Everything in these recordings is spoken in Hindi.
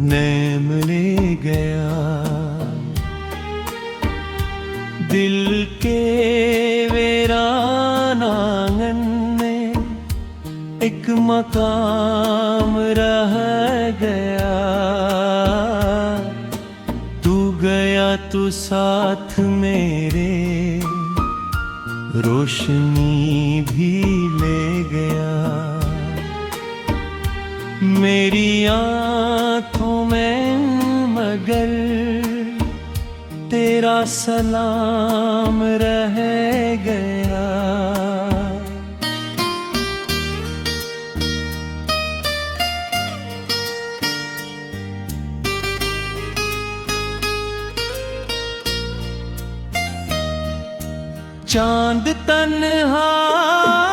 नैम ले गया दिल के वीरान आंगन में एक मकाम रह गया। तू गया तो साथ मेरे रोशनी भी ले गया। मेरी आँखों में मगर तेरा सलाम रह गया। चांद तन्हा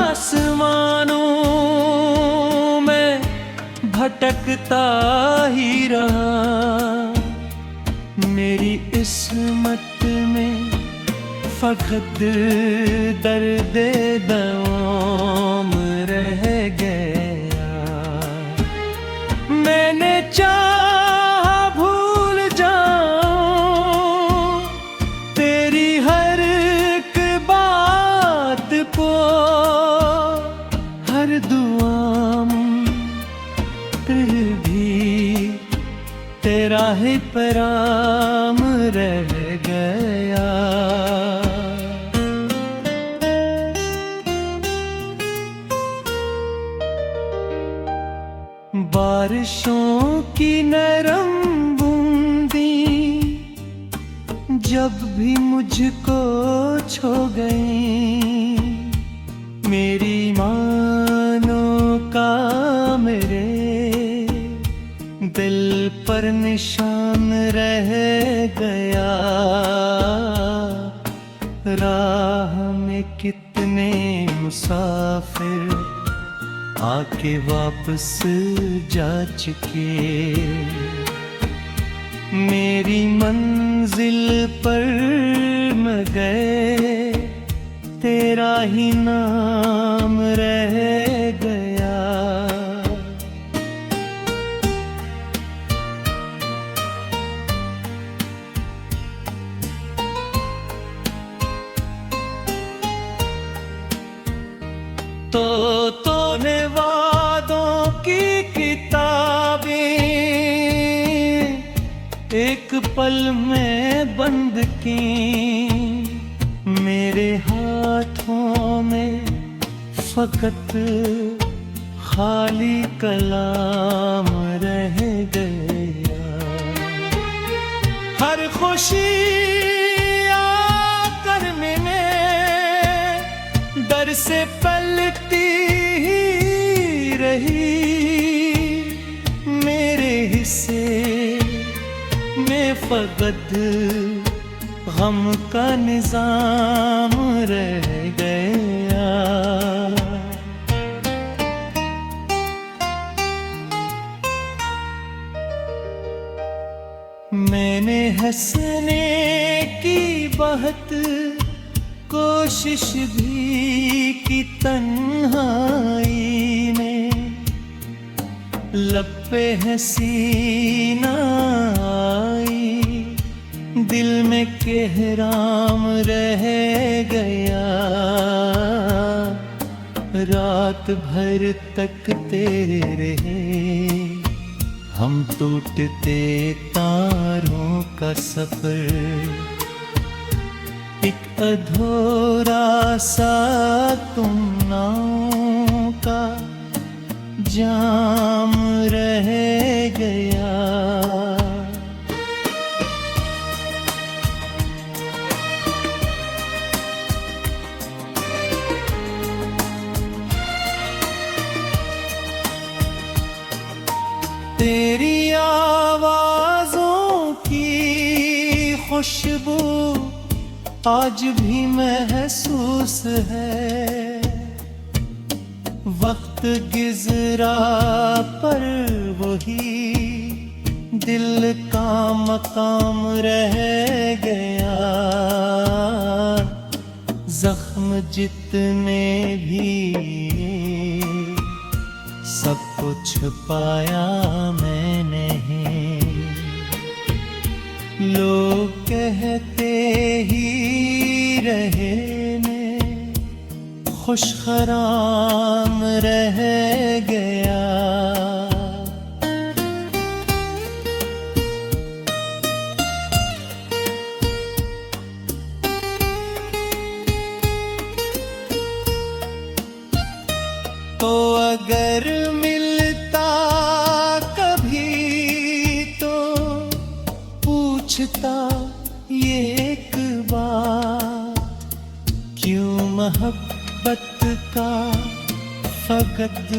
आसमानों में भटकता ही रहा। मेरी किस्मत में फकत दर्द दवाम रह गया। मैंने चाहा भूल जाऊं तेरी हर एक बात को, हर दुआ फिर भी तेरा ही पैगाम रह गया। बारिशों की नरम बूंदी जब भी मुझको छू गई, मेरी मानों का मेरे दिल पर निशान रह गया। राह में कितने मुसाफिर आके वापस जा चुके, मेरी मंजिल पर न गए तेरा ही नाम रह गया। तूने वादों की किताबें एक पल में बंद की, मेरे हाथों में फकत खाली कलाम रह गया। हर खुशी आकर मैंने डर से पलती ही रही। मेरे हिस्से में फकत गम का निजाम रह गया। मैंने हंसने की बहुत कोशिश भी की तन्हाई में, लब पे हंसी न आई, दिल में कहराम रह गया। रात भर तक तेरे रहे हम टूटते तारों का सफर, एक अधूरा सा तुम नाव का जाम रह गया। तेरी आवाज़ों की खुशबू आज भी महसूस है। वक्त गुज़रा पर वही दिल का मकाम रह गया। जख्म जितने भी सब कुछ पाया मैं नहीं। लोग कहते ही रहे मैं खुशखराम रह गया। तो अगर मिलता कभी तो पूछता ये एक बार, क्यों मोहब्बत का फकत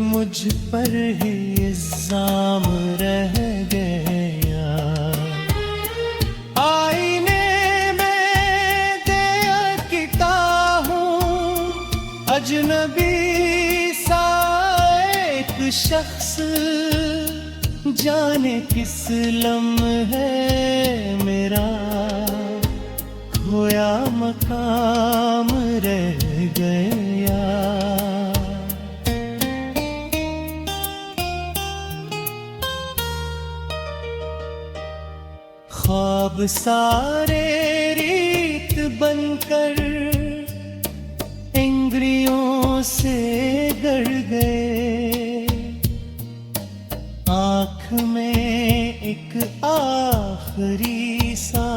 मुझ पर ही इल्जाम रह गया। आईने में देखता हूँ अजनबी शख्स, जाने किस लम्हे मेरा खोया मकाम रह गया। ख्वाब सारे रीत बनकर इंद्रियों से गड़ गए। आँख में एक आखिरी सा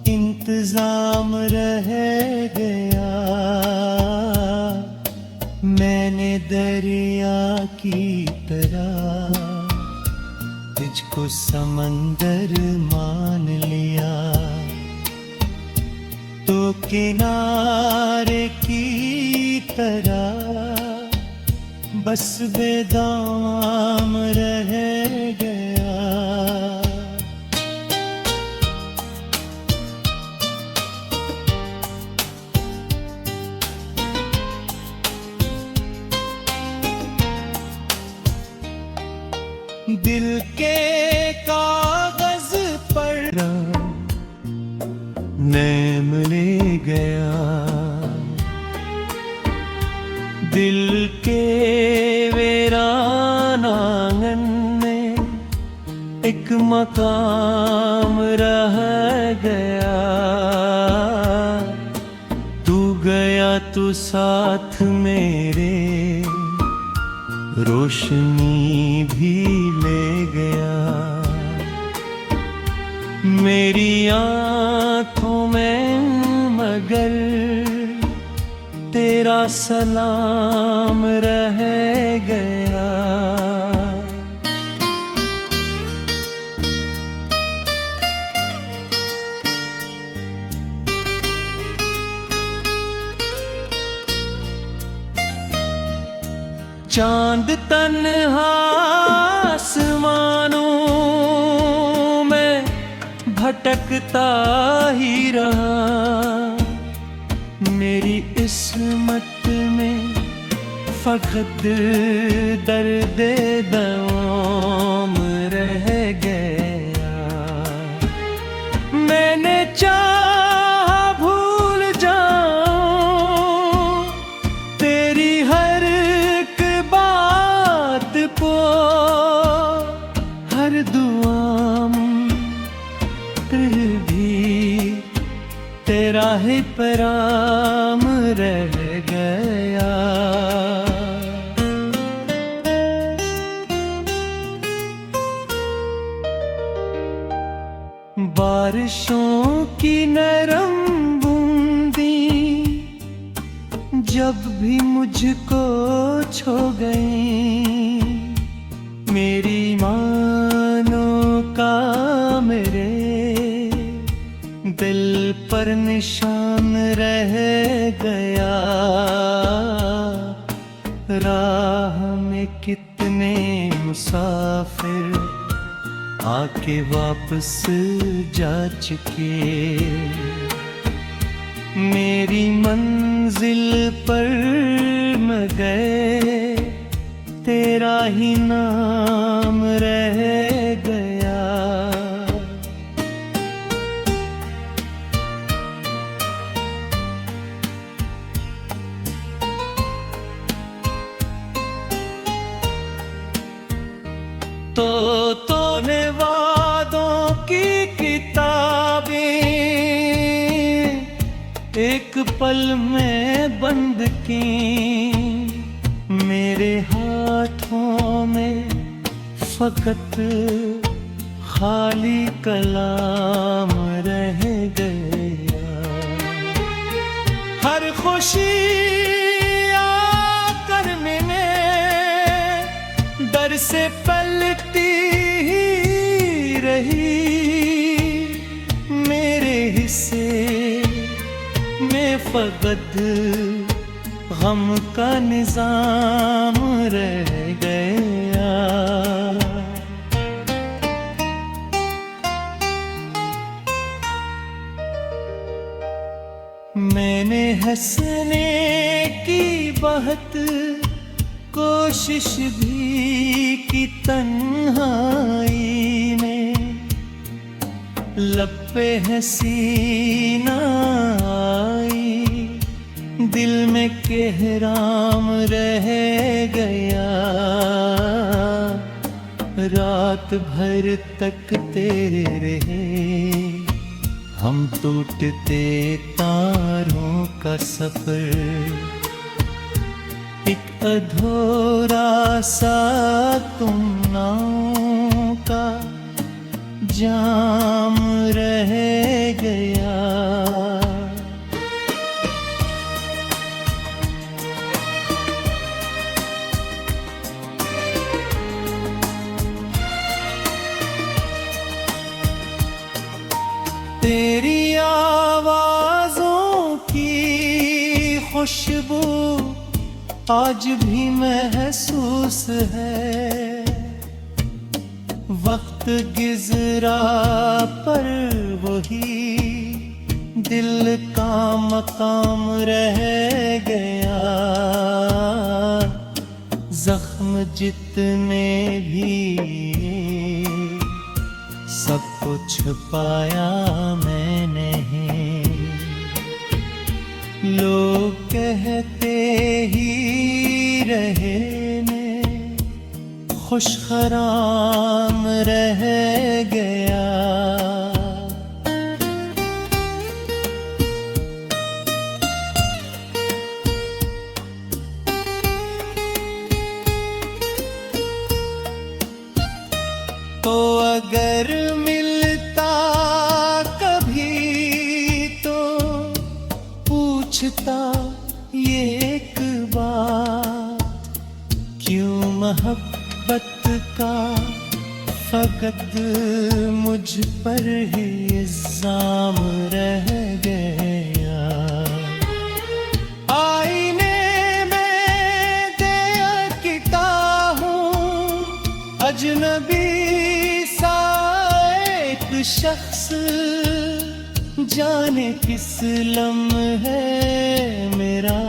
इंतजाम रह गया। मैंने दरिया की तरह तुझको समंदर मान लिया, तो किनारे की तरह बस बेदाम रह गया। दिल के कागज पर नैम ले गया। दिल के वीरान आंगन में एक मकाम रह गया। तू गया तो साथ मेरे रोशनी भी ले गया। मेरी आँखों में मगर तेरा सलाम रह गया। चांद तन्हा आसमानों में भटकता ही रहा। मेरी किस्मत में फकत दर्द दवाम रह गया। मैंने चाहा भूल जाऊं तेरी हर एक बात को, हर दुआ फिर भी तेरा ही पैगाम रह गया। बारिशों की नरम बूंदी जब भी मुझको छू गई, मेरी मानो का मेरे दिल पर निशान रह गया। राह में कितने मुसाफिर आके वापस जा चुके, मेरी मंजिल पर न गए, तेरा ही नाम रह गया। ने वादों की किताबें एक पल में बंद की, मेरे हाथों में फकत खाली कलाम रह गया। हर खुशी आकर मैंने डर से पलटी ही रही, मेरे हिस्से में फकत गम का निजाम रह गया। मैंने हंसने की बहुत कोशिश भी की तन्हाई में, लब पे हंसी न आई, दिल में कहराम रह गया। रात भर तक तेरे रहे हम टूटते तारों का सफर, एक अधूरा सा तुम नाव का जाम रह गया। तेरी आवाज़ों की खुशबू आज भी महसूस है, वक्त गुज़रा पर वही दिल का मकाम रह गया। जख्म जितने भी सब कुछ पाया मैंने, लोग कहते ही रहे मैं खुशखराम रह गया। तो अगर मिलता कभी तो पूछता ये एक बात, क्यों मोहब्बत का फकत मुझ पर ही इल्जाम रह गया। आईने में देखता हूँ अजनबी शख्स, जाने किस लम्हे मेरा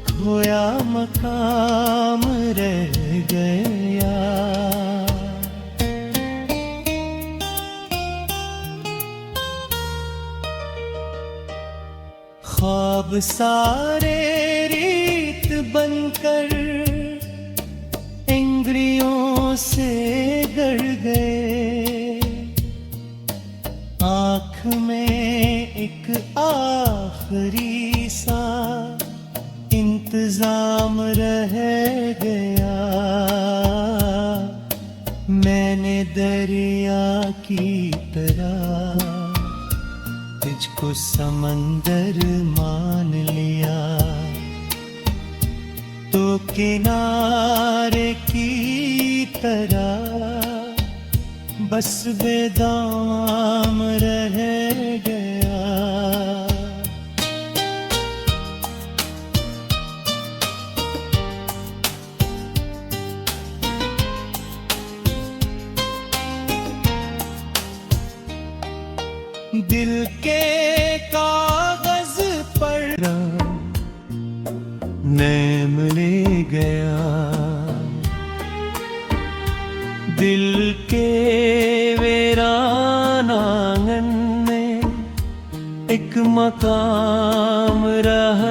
खोया मकाम रह गया। ख्वाब सारे रीत बनकर इंद्रियों से गड़ गए, आँख में एक आखिरी सा इंतजाम रह गया। मैंने दरिया की तरह तुझको समंदर मान लिया, तो किनारे की तरह बस बेदाम रह गया। दिल के कागज पर नैम ले गया, दिल के वीरान आंगन में एक मकाम रह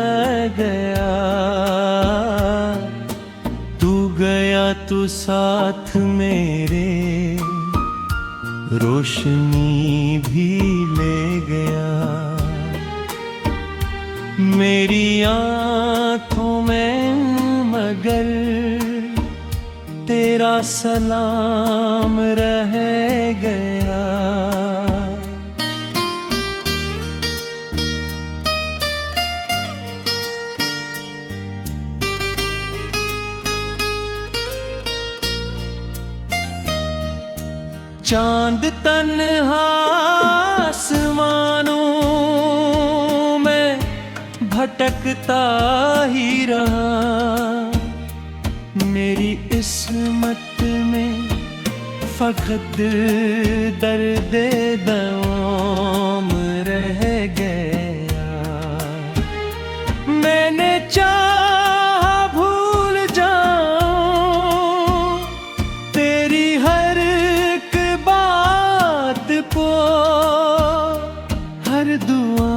गया। तू गया तू साथ मेरे रोशनी भी ले गया। मेरी आँखों में मगर तेरा सलाम रह गया। चांद तन्हा आसमानों में भटकता ही रहा। मेरी किस्मत में फकत दर्द दवाम रह गया। मैंने चाहा भूल जाऊं तेरी हर एक बात को, हर दुआ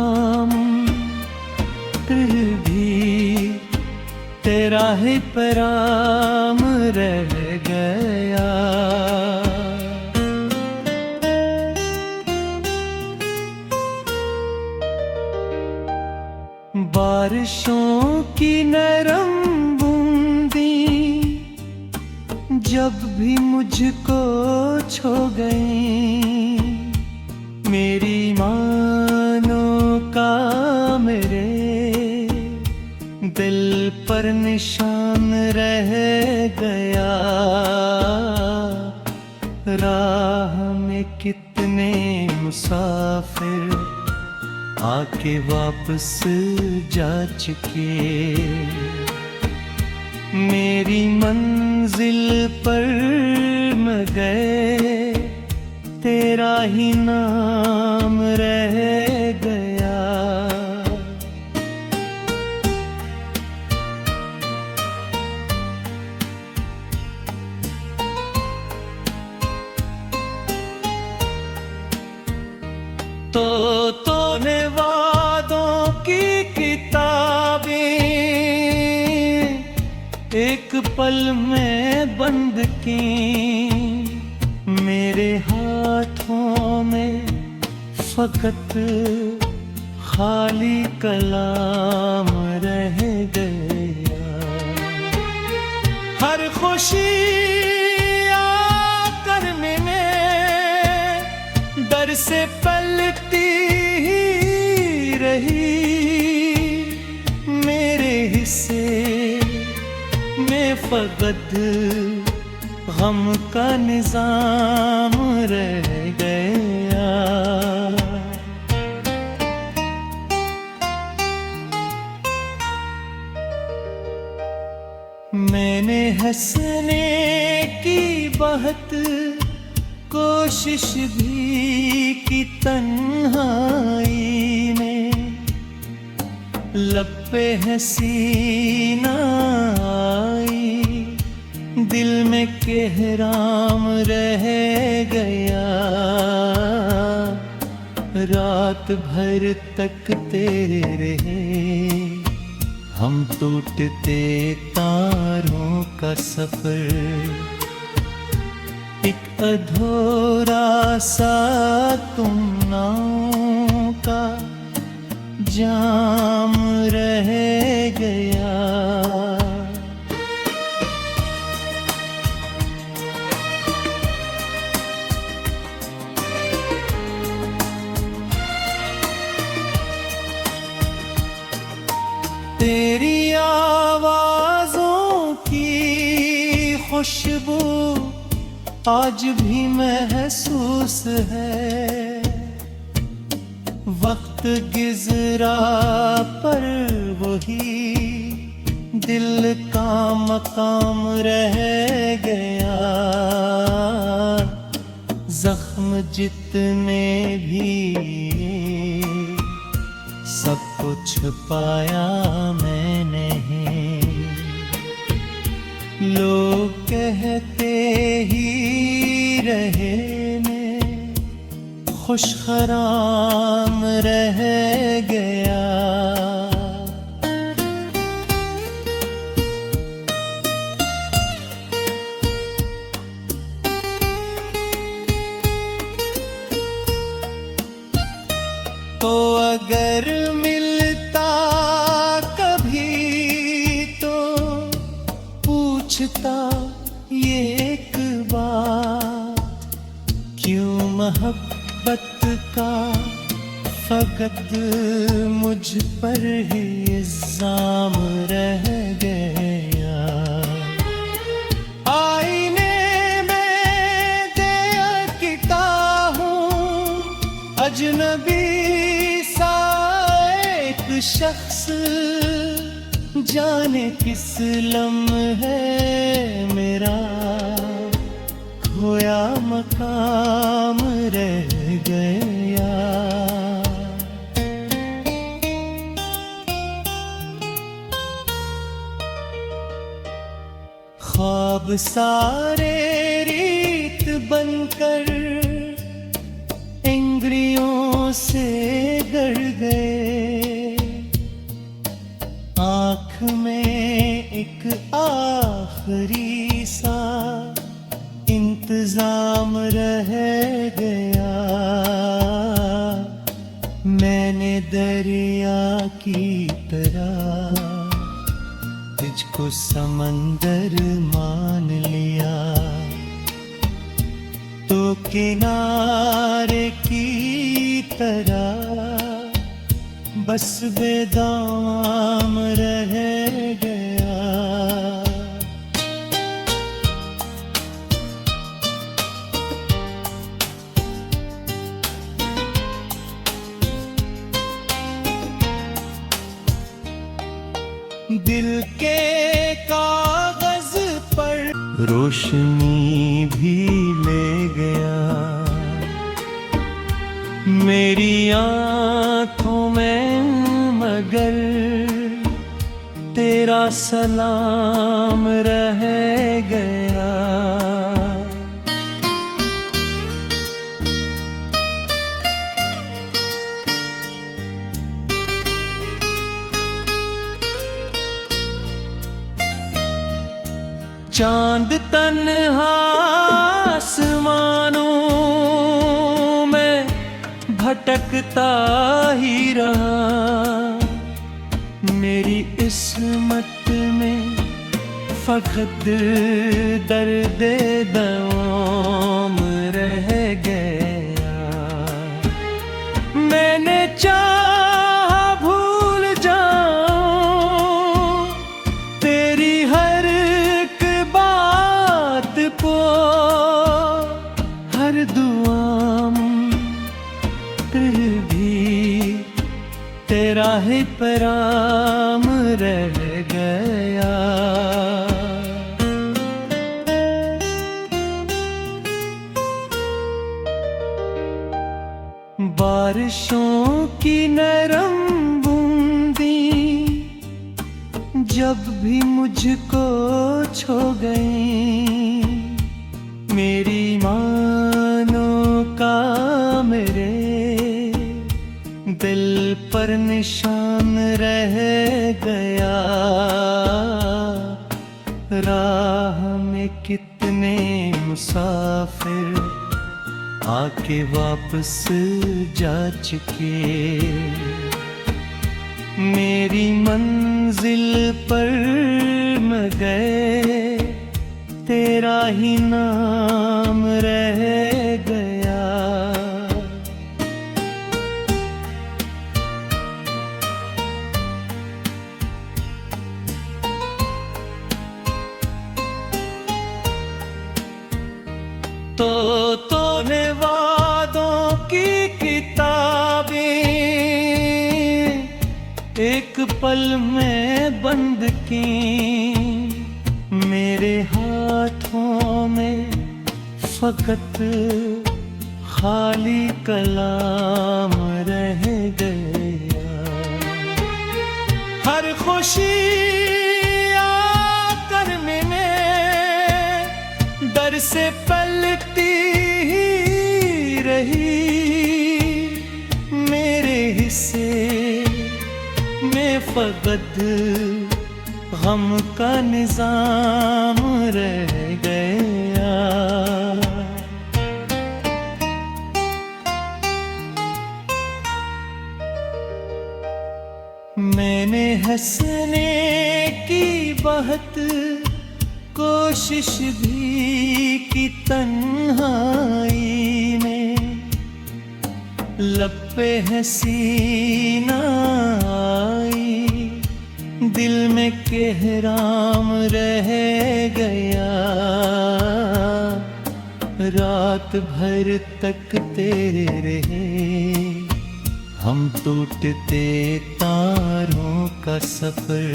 फिर भी तेरा ही पैगाम रह गया। बारिशों की नरम बूंदी जब भी मुझको छू गई, मेरी मानो का मेरे दिल पर निशान रह गया। राह में कितने मुसाफिर आके वापस जा चुके, मेरी मंजिल पर न गए तेरा ही नाम रह गया। तूने वादों की किताबें एक पल में बंद की। मेरे हाथों में फकत खाली कलाम रह गया। हर खुशी आकर मैंने डर से पलती ही रही। मेरे हिस्से में फकत गम का निजाम रह गया। मैंने हंसने की बहुत कोशिश भी की तन्हाई में, लब पे हंसी न आई, दिल में कहराम रह गया। रात भर तकते रहे हम टूटते तारों का सफर, एक अधूरा सा तुम नाव का जाम रह गया। तेरी आवाज़ों की खुशबू आज भी महसूस है। वक्त गुज़रा पर वही दिल का मकाम रह गया। जख्म जितने भी सब कुछ पाया मैंने, लोग कहते ही रहे मैं खुशखराम रह गया। ये एक बार, क्यों मोहब्बत का फकत मुझ पर ही इल्जाम रह गया। आईने में देखता हूँ अजनबी सा एक शख्स, जाने किस लम्हे मेरा खोया मकाम रह गया। ख्वाब सारे रीत बनकर इंद्रियों से गड़ गए, आँख में एक आखिरी सा इंतजाम रह गया। मैंने दरिया की तरह तुझको समंदर मान लिया, तो किनारे की तरह बस बेदाम रह गया। दिल के कागज पर रोशनी भी ले गया, मेरी आँखों में मगर तेरा सलाम रह गया। चांद तन्हा आसमानों में भटकता ही रहा, मेरी किस्मत में फकत दर्द दवाम रह गया। मैंने चाहा भूल जाऊं तेरी हर एक बात को, हर दुआ फिर भी तेरा ही पैगाम रह गया। बारिशों की नरम बूंदी जब भी मुझको छू गई, मेरी मानो का मेरे दिल पर निशान रह गया। राह में कितने मुसाफिर आके वापस जा चुके, मेरी मंजिल पर न गए, तेरा ही नाम रह गया। तूने वादों की किताबें एक पल में बंद की, मेरे हाथों में फकत खाली कलाम रह गया। हर खुशी आकर मैंने डर से पलती ही रही, मेरे हिस्से में फकत गम का निजाम रह गया। मैंने हंसने की बहत को कोशिश भी की तन्हाई में, लब पे हसीना आई, दिल में कहराम रह गया। रात भर तक तेरे रहे हम टूटते तारों का सफर,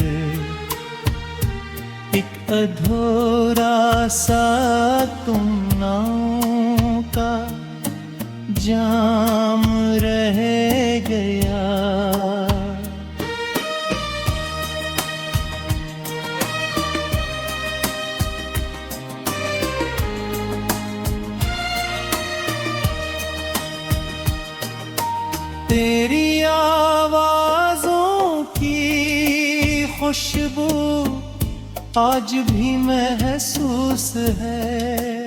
एक अधूरा सा तुम नाव का जाम रह गया। तेरी आवाज़ों की खुशबू आज भी महसूस है,